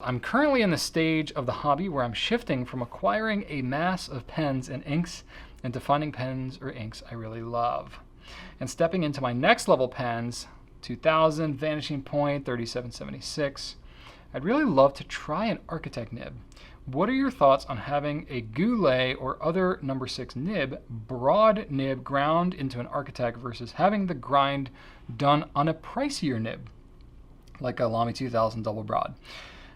I'm currently in the stage of the hobby where I'm shifting from acquiring a mass of pens and inks into finding pens or inks I really love. And stepping into my next level pens, 2000, Vanishing Point, 3776, I'd really love to try an Architect nib. What are your thoughts on having a Goulet or other number 6 nib, broad nib ground into an Architect versus having the grind done on a pricier nib, like a Lamy 2000 double broad?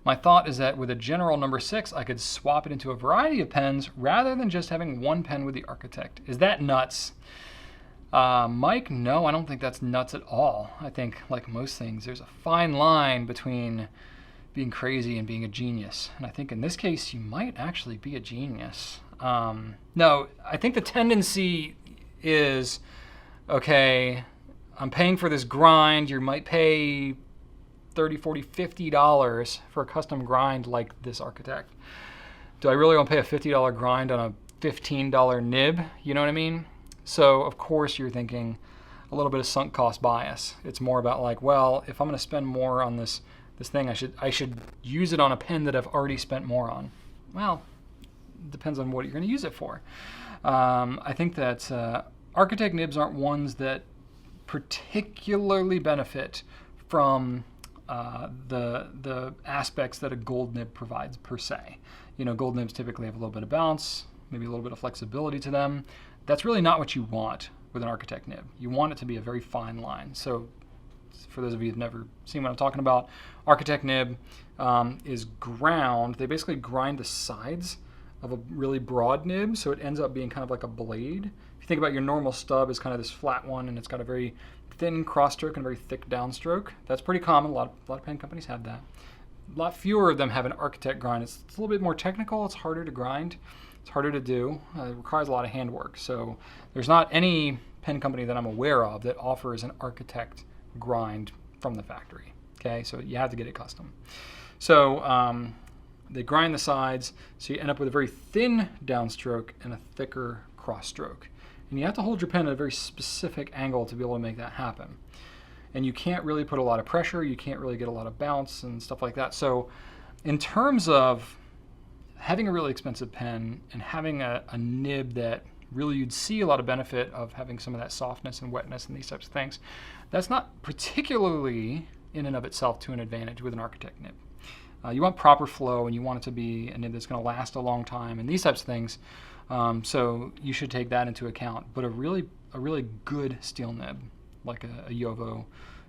My thought is that with a general number 6, I could swap it into a variety of pens rather than just having one pen with the Architect. Is that nuts? Mike, no, I don't think that's nuts at all. I think, like most things, there's a fine line between being crazy and being a genius. And I think in this case, you might actually be a genius. No, I think the tendency is, okay, I'm paying for this grind. You might pay $30, $40, $50 for a custom grind like this Architect. Do I really want to pay a $50 grind on a $15 nib? You know what I mean? So of course you're thinking a little bit of sunk cost bias. It's more about like, well, if I'm going to spend more on this thing, I should use it on a pen that I've already spent more on. Well, it depends on what you're going to use it for. I think that Architect nibs aren't ones that particularly benefit from the aspects that a gold nib provides per se. You know, gold nibs typically have a little bit of bounce, maybe a little bit of flexibility to them. That's really not what you want with an Architect nib. You want it to be a very fine line. So for those of you who've never seen what I'm talking about, Architect nib is ground. They basically grind the sides of a really broad nib, so it ends up being kind of like a blade. If you think about your normal stub as kind of this flat one, and it's got a very thin cross stroke and a very thick downstroke. That's pretty common. A lot of pen companies have that. A lot fewer of them have an Architect grind. It's a little bit more technical. It's harder to grind. It's harder to do. It requires a lot of handwork. So there's not any pen company that I'm aware of that offers an Architect grind from the factory. Okay, so you have to get it custom. So they grind the sides, so you end up with a very thin downstroke and a thicker cross stroke. And you have to hold your pen at a very specific angle to be able to make that happen. And you can't really put a lot of pressure, you can't really get a lot of bounce and stuff like that. So in terms of having a really expensive pen and having a nib that really you'd see a lot of benefit of having some of that softness and wetness and these types of things, that's not particularly in and of itself to an advantage with an Architect nib. You want proper flow and you want it to be a nib that's going to last a long time and these types of things. So you should take that into account. But a really good steel nib, like a Jowo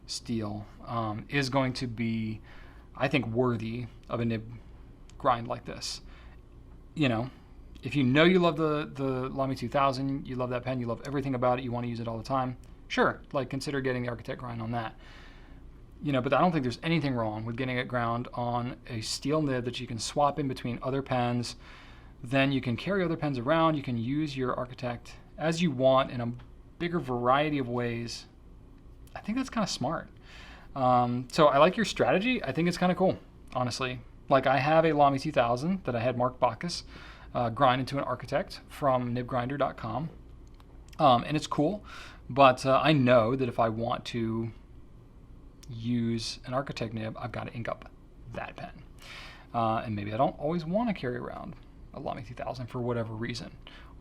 steel, is going to be, I think, worthy of a nib grind like this. You know, if you know you love the Lamy 2000, you love that pen, you love everything about it, you want to use it all the time, sure, like consider getting the Architect grind on that. You know, but I don't think there's anything wrong with getting it ground on a steel nib that you can swap in between other pens. Then you can carry other pens around. You can use your Architect as you want in a bigger variety of ways. I think that's kind of smart. So I like your strategy. I think it's kind of cool, honestly. Like I have a Lamy 2000 that I had Mark Bacchus grind into an Architect from nibgrinder.com. And it's cool, but I know that if I want to use an Architect nib, I've got to ink up that pen. And maybe I don't always want to carry around a Lamy 2000 for whatever reason.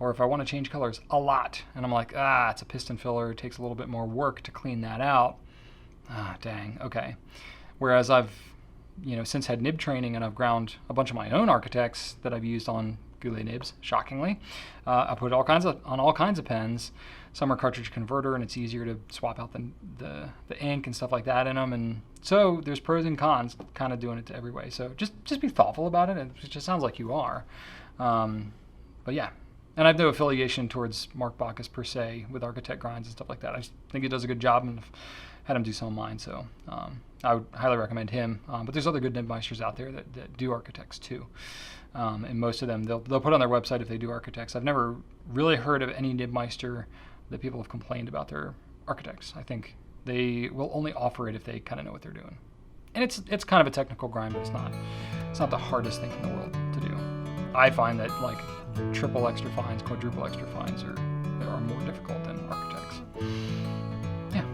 Or if I want to change colors a lot, and I'm like, it's a piston filler, it takes a little bit more work to clean that out. Dang, okay. Whereas I've, since had nib training and I've ground a bunch of my own Architects that I've used on Goulet nibs, shockingly. I put on all kinds of pens. Some are cartridge converter, and it's easier to swap out the ink and stuff like that in them. And so there's pros and cons, kind of doing it to every way. So just be thoughtful about it. It just sounds like you are. But yeah, and I have no affiliation towards Mark Bacchus per se with Architect grinds and stuff like that. I just think he does a good job, and I've had him do some of mine. So I would highly recommend him. But there's other good nibmeisters out there that do Architects too. And most of them, they'll put on their website if they do Architects. I've never really heard of any nibmeister that people have complained about their Architects. I think they will only offer it if they kind of know what they're doing. And it's kind of a technical grind, but it's not the hardest thing in the world to do. I find that like triple extra fines, quadruple extra fines are more difficult than Architects. Yeah,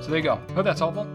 so there you go. Hope that's helpful.